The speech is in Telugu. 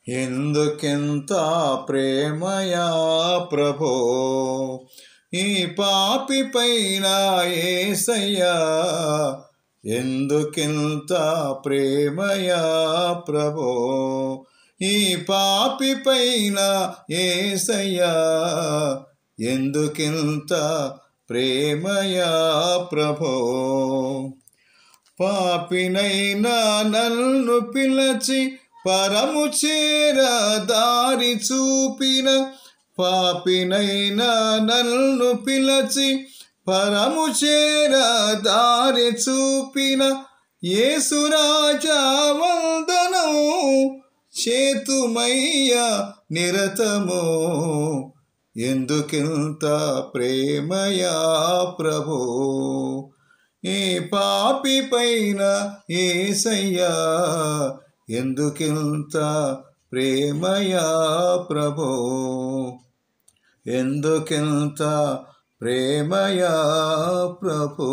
ఎందుకెంత ప్రేమయా ప్రభో ఈ పాపి పైన యేసయ్యా, ఎందుకెంత ప్రేమయా ప్రభో ఈ పాపి పైన యేసయ్యా, ఎందుకెంత ప్రేమయా ప్రభో. పాపినైనా నన్ను పిలచి పరము చేర దారి చూపిన, పాపినైనా నన్ను పిలచి పరము చేర దారి చూపిన యేసురాజా వందనం చేతుమయ్యా నిరతము, ఎందుకింత ప్రేమయా ప్రభో ఈ పాపి పైన యేసయ్యా, ఎందుకింత ప్రేమయా ప్రభో, ఎందుకింత ప్రేమయా ప్రభో.